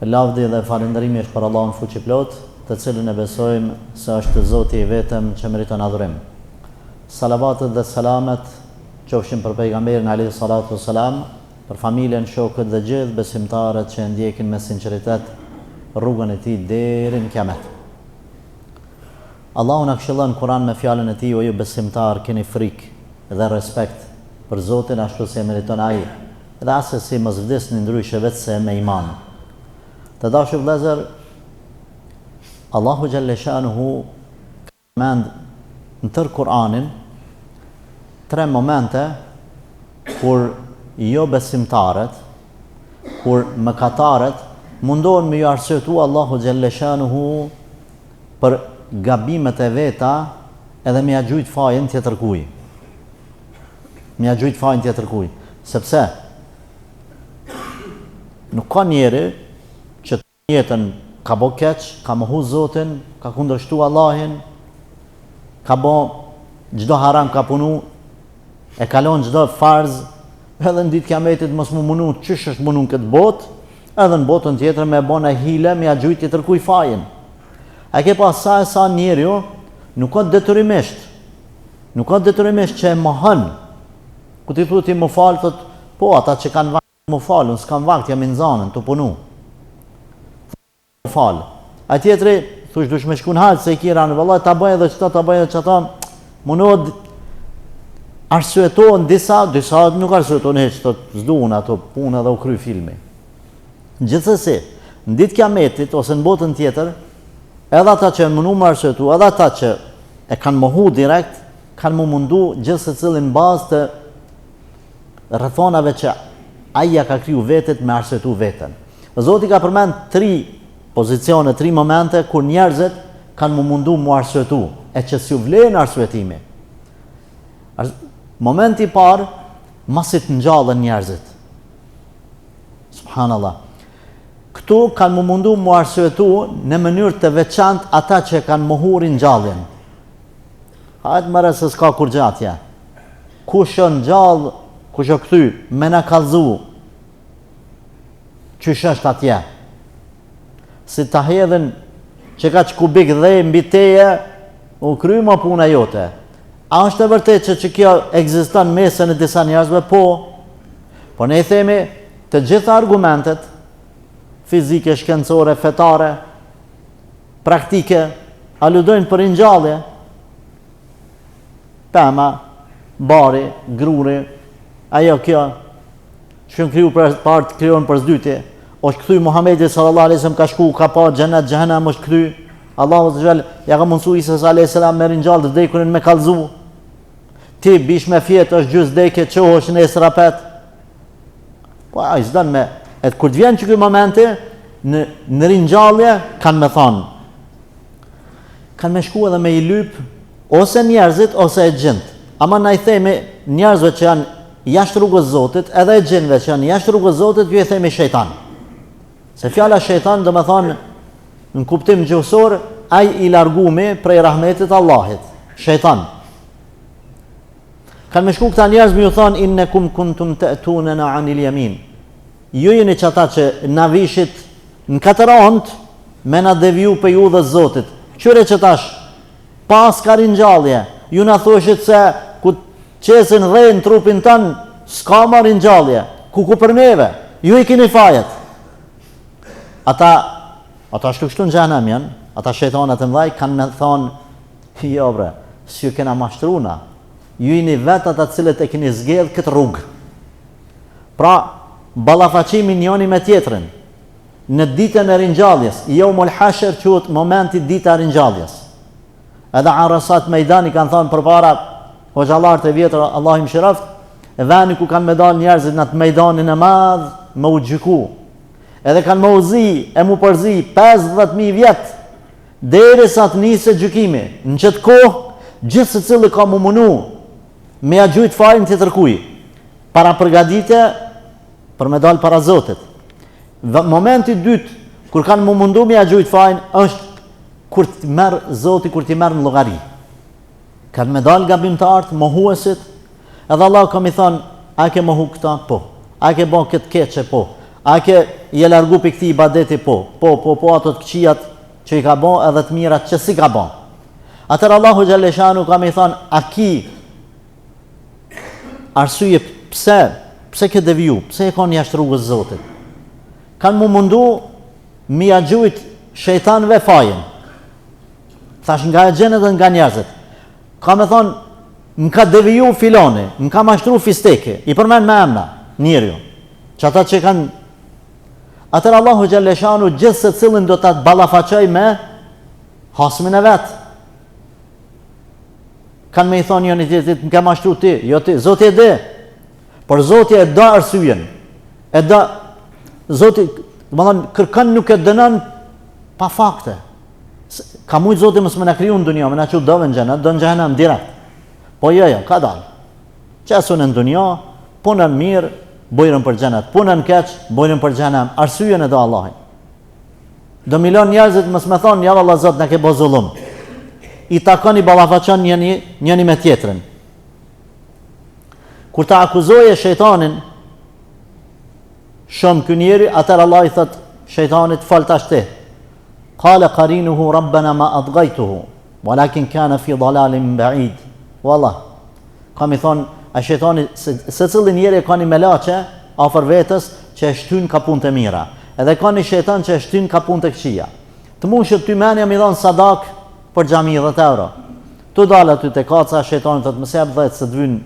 Lavdi dhe falënderimi është për Allahun fuqiplot, të cilën e besojmë se është Zoti i vetëm që meriton adhurim. Salavatet dhe selamet qofshin për pejgamberin alayhi salatu wassalam, për familjen, shokët dhe gjithë besimtarët që ndjekin me sinqeritet rrugën e tij deri në kiamet. Allahu na këshillon në Kur'an me fjalën e tij: "O ju besimtar, keni frikë dhe respekt për Zotin ashtu si e meriton ai, dhe asesi mos vdesni ndryshe vetëse me iman." Të dashur vëllezër, Allahu xhalla shanuhu ka mend në tërë Kur'anin 3 momente kur jo besimtarët, kur mëkatarët mundohen me ju arsyetu Allahu xhalla shanuhu për gabimet e veta edhe me ia gjujt fajin tjetër kuj. Me ia gjujt fajin tjetër kuj. Sepse nuk ka njeri që të jetën ka bo keq, ka mohu Zotin, ka kundërshtu Allahin, ka bo gjdo haram, ka punu, e kalon gjdo farz, edhe në ditë kiametit mos mu munu qysh është munu në këtë botë, edhe në botën tjetër me bona hile, me a gjujt tjetër kuj fajin. A ke pas sa njeri jo, nuk ka detyrimisht që e mohën. Ku ti thu ti më falë, thot, po ata që kanë vakt më falë, unë s'kam vakt, jam i nxanën të punu. Më falë. A tjetëri, thush dush me shkun haqë se i kira në vëllaj, ta bëjë edhe qëta, ta bëjë edhe qëta, munod arsuetohen disa nuk arsuetohen heq, të zduhun ato punë edhe u kry filmi. Gjithsesi, në ditë kiametit ose në botën tjetër, edhe ata që mënu më arsuetu, edhe ata që e kanë mohu direkt, kanë më mundu gjithë se cilin bazë të rrethonave që aja ka kriju vetet me arsuetu veten. Zoti ka përmend 3 pozicione, 3 momente kur njerëzit kanë më mundu më arsuetu, e që s'ju vlen arsuetimi. Momenti i parë, masit ngjallën njerëzit. Subhanallah. Këtu kanë më mundu më arsuetu në mënyrë të veçantë ata që kanë mohurin ngjalljen. Hajtë mëre se s'ka kur gjatja. Kush o ngjall, kush o këthy, me na kallzu, qysh është atje. Si ta hedhin që ka që kubik dhe mbi teje, u kry ma puna jote. A është e vërtet që kjo ekziston mesën e disa njerëzve? Po ne i themi të gjitha argumentet fizike, shkencore, fetare, praktike, aludojnë për ngjallje. Pema, bari, gruri, ajo kjo, që në kriju për partë, kryon për zdyti, është këthy Muhamedi sallallahu alaihi wasallam, ka shku, ka pa xhenet, xhenem është këthy, Allahu subhanahu ja ka mundsu Isa alayhis salam me ringjall të vdekurin me kallzu. Ti bish me fjet është gjys vdekje, çohesh në esrapet. Po ai s'dan me, et kur të vjen që ky momenti në ringjallje kanë me thonë. Kanë me shku edhe me i lyp ose njerëzit ose e gjint. Ama na i themi njerëzve që janë jashtë rrugës Zotit, edhe e gjinve që janë jashtë rrugës Zotit, ju e themi shejtan. Se fjala shejtan do me thonë në kuptim gjuhësor, ai i largumi prej rahmetit Allahit. Shejtan. Kanë me shku këta njerëz me ju thonë, innekum kuntum ta'tunana anil yamin. Ju jeni qata që na vishit në 4 anët me na deviju për ju dhe Zotit. Qyre që tash, pas ka ringjallje, ju na thoshit se ku qesin dhe në trupin tanë, s'ka ma ringjallje, ku për neve, ju i kini fajet. Ata shtu kështu në xhenem janë, ata shejtanët e mdhaj kanë me thonë, jo bre, si ju kena mashtruna, ju i një vetë ata cilët e kini zgjedh këtë rrugë. Pra, ballafaqimi njoni me tjetrin, në ditën e ringjalljes, Yawmul Hashr quhet momenti dita e ringjalljes. Edhe Arasat Mejdani kanë thonë përpara hoxhallarët e vjetër, Allah i mëshiroft, veni ku kanë me dalë njerëzit në atë mejdanin e madh me u gjyku. Edhe kanë me uzi, e mu përzi 50.000 vjetë, derisa të nisë gjykimi. Në qëtë kohë, gjithë se cilë ka mu munu me a gjujt fajin të tërkuj, para përgaditje për me dalë para Zotit. Momenti dytë, kur kanë mu mundu me a gjujt fajin, është kur të merë Zoti, kur të merë në llogari. Kanë me dalë gabimtarët, mohuesit, edhe Allah ka mi thonë, a ke mohu këta? Po. A ke bo këtë keqe? Po. A ke je largu për këti ibadeti po ato të këqijat që i ka bo edhe të mirat që si ka bo. Atër Allahu Gjalleshanu ka me thonë, a ki arsye pse ke deviju, pse e ka një jashtë rrugës Zotit. Kanë mu mundu mi a gjujt shejtanëve fajin. Thash nga e gjenet dhe nga njerëzit. Ka me thonë, më ka deviju filoni, më ka mashtru fisteke, i përmen me emna, njërju. Që ata që kanë... Atër Allahu Gjalleshanu gjithë se cilin do të atë balafaqaj me hasmin e vetë. Kanë me i thonë jo një tjetit, më ka mashtru ti, jo ti, Zoti e dhe. Por Zoti e da arsyen, e da... Zoti, më thonë, kërkan nuk e dënan pa fakte. Ka mujtë Zoti mësë më në kriju në dunja, më në që dove në gjenet, do në gjenem direkt. Po jo, ka dalë. Qesu në dunja, punën mirë, bojrën për gjenet. Punën keq, bojrën për gjenem. Arsyen e do Allahin. Do milion njerëzit mësë me thonë, ja valla Zot në ke bo zullum. I takon i balafaqon njëni me tjetrin. Kur ta akuzoje shejtanin, shumë kë njeri, atër Allah i thët shejtanit fal tash ti. Kale qarinuhu rabbena ma adgajtuhu, walakin kana fi dalalin ba'id. Wallah, kam i thonë, a shejtani, se cilin njeri ka një melache, afer vetës, që e shtyn ka punë të mira. Edhe ka një shejtan që e shtyn ka punë të këqia. Të mund që ty menja mi dhonë sadak për gjami 10 euro. Tu dalë aty të kaca, shejtani të të mësjep 10 se të vynë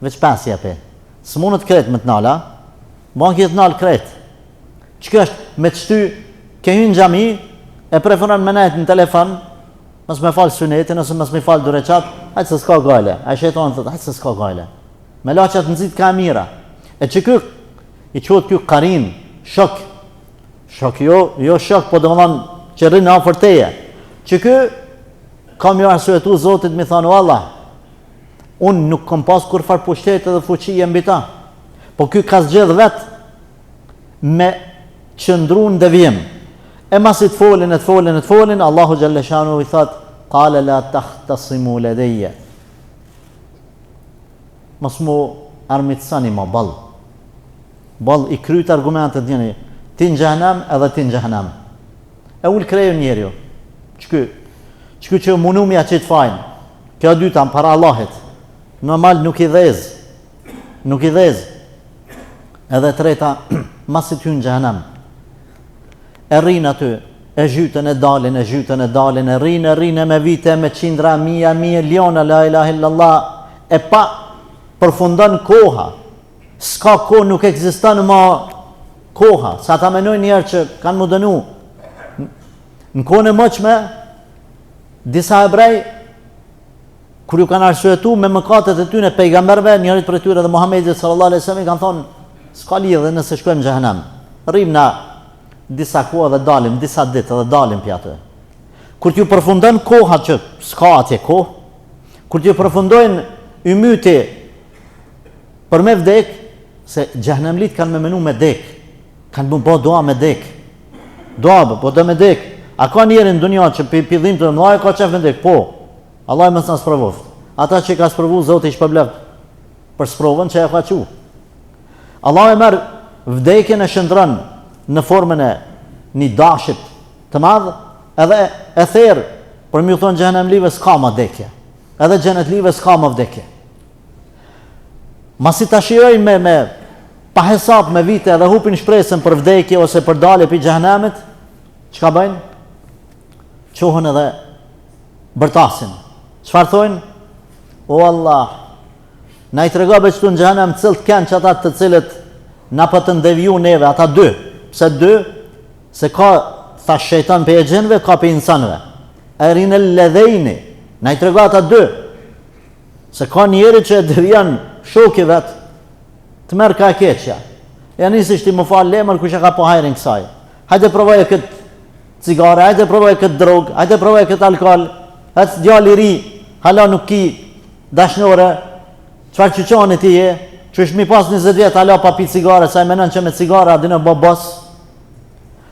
veç 5 jepi. Së mundët kret me të nala, banki të nalë kret. Që kjo është me të shty, ke hynë gjami, e preferon me nejtë në telefon, mësë me falë sunetin, ose mësë me falë dureqat, hajtë se s'ka gajle. A shejtani thëtë, hajtë se s'ka gajle. Me laqat nëzit ka mira. E që kjo, i qëtë kjo karin, shok. Shok jo shok, po dhe më dhanë që rinë afer teje. Që kjo, kam jo arsuetu Zotit mi thonë, Allah, unë nuk kom pas kur farë pushtetë dhe fuqije mbi ta. Po kjo ka zgjedh vetë me qëndru në devijim. E masi të folin, Allahu Gjalleshanu i thotë, kale la tahtasimu ledeje. Mos mu armitsani ma bal. Bal i kryt argumentet njëni, ti në gjahnem edhe ti në gjahnem. E ullë kreju njerë jo. Qëky që munu mi a qitë fajnë. Kjo dyta më para Allahit. Normal nuk i dhez. Edhe treta, masit hy në gjahnem. E rinë aty, e zhytën e dalin, e rinë me vite, me qindra, mija, liona, la ilaha illallah, e pa përfundon koha. S'ka kohë, nuk ekziston ma koha. Sa ta menoj njerë që kanë mu dënu. Në kohën e mëqme, disa hebrej, kur ju kanë arsuetu me mëkatet e tyne pejgamberve, njërit për tyre dhe Muhammedit sallallahu alaihi wasallam kanë thonë, s'ka lidhe nëse shkojmë në xhehenem. Rrim na disa kohë dhe dalim, disa ditë dhe dalim pjatë. Kur t'ju përfundon koha që s'ka atje kohë, kur t'ju përfundojnë ymyti për me vdek, se xhehenemlit kanë me menu me dek, kanë më bo doa me dek. Doa, po do me dek. A ka njerë në dunja që pidhim të mëlaj, ka qef me dek? Po, Allah i mësë në sprovoft. Ata që ka sprovu, Zotë i shpërblev për sprovën që e ka qu. Allah e merë vdekjen e shëndrën në formën e një dashit të madhë, edhe e therë, për mi u thonë xhehenemlive s'ka ma dekje, edhe xhenetlive s'ka ma vdekje. Masi ta shijoj me pa hesap me vite edhe hupin shpresën për vdekje ose për dalje për xhehenemit, çka bëjnë? Qohën edhe bërtasin. Çfarë thojnë? O Allah, na i trego be qëtu në xhehenem cilët kanë që ata të cilët na për të ndevju neve, ata dy. Pse dy? Se ka, thash shejtan për e gjenve, ka për insanve. E rinë ledhejni, na i trego ata dy. Se ka njeri që e devjan shoki vetë, të merë ka e keqja. E nisisht i më falë lemër ku që ka po hajrin kësaj. Hajde provoje këtë cigare, hajde provoje këtë drogë, hajde provoje këtë alkohol, hajde djali ri, hala nuk ki dashnore, qëfar që qoni ti je, që është mi pas 20 vjetë, hala pa pi cigare, sa i menon që me cigare adine bo bos,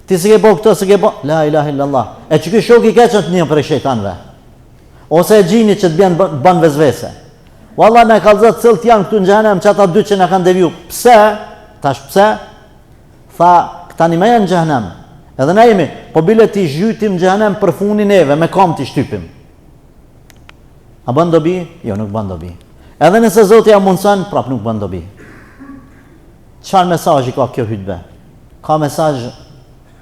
ti se ke bo këto, se ke bo, la ilaha illallah, e që kë shoki keqën të një për e shejtanve, ose e gjini që të bën vezvese. Wallah në e kalëzat cilët janë këtu në xhehenem që ata dy që në kanë deviju. Pse? Tash pse? Tha, tani me janë në xhehenem. Edhe na jemi, po bile ti zhytim në xhehenem për funin neve, me kam ti shtypim. A bën dobi? Jo, nuk bën dobi. Edhe nëse Zoti ja mundson, prap nuk bën dobi. Çfarë mesazhi ka kjo hutbe? Ka mesazh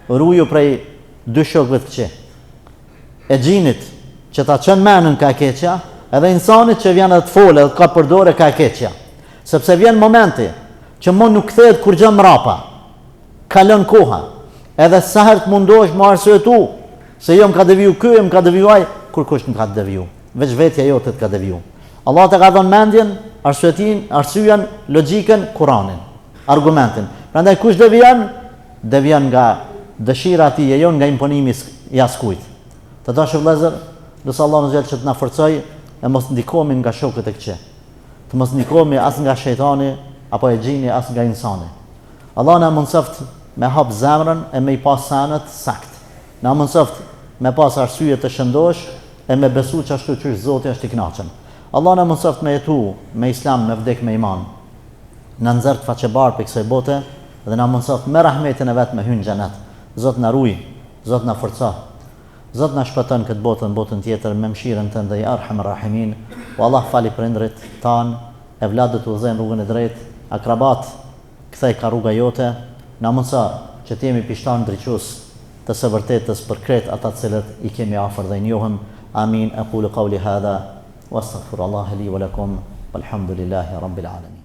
ruju prej dy shokëve të këqij. E xhinit që ta çon menën ka keqja, edhe insanit që vjen të folë dhe ka përdore ka keqja. Sepse vjen momenti që mo nuk kthehet kur gjë mrapa. Kalon koha. Edhe sa herë të mundohesh më arsyetu se jo më ka deviju ky, më ka deviju ai, kur kush më ka deviju. Veç vetja jote të ka deviju. Allah të ka dhënë mendjen, arsyetin, logjikën, Kur'anin, argumentin. Prandaj kush devijon nga dëshira e tij e jo nga imponimi i askujt. Të dashur vëllezër, lutë Allahun xhel që të na forcoj e mos ndikohemi nga shokët e këqij. Të mos ndikohemi as nga shejtani apo e xhini as nga insani. Allah na mundsoft me hap zemrën e me i pas sanët sakt. Na mundsoft me pas arsye të shëndosh e me besu që ashtu që Zoti është i kënaqur. Allah na mundsoft me jetu me islam, me vdek me iman. Na nxert faqebar për kësaj bote dhe na mundsoft me rahmetin e vet me hyrë në xhenet. Zot na ruaj, Zot na forco. Zot na shpëton këtë botën, botën tjetër me mëshirën tënde ya Arhamar Rahimin. O Allah fali prindrit tan, evladët udhëzojnë rrugën e drejtë, akrabat kthej ka rruga jote. Na mundso që të jemi pishtan drejtues të së vërtetës për krejt ata të cilët i kemi afër dhe i njohëm. Amin. Aqulu qawli hadha wastaghfirullaha li wa lakum walhamdulillahi rabbil alamin.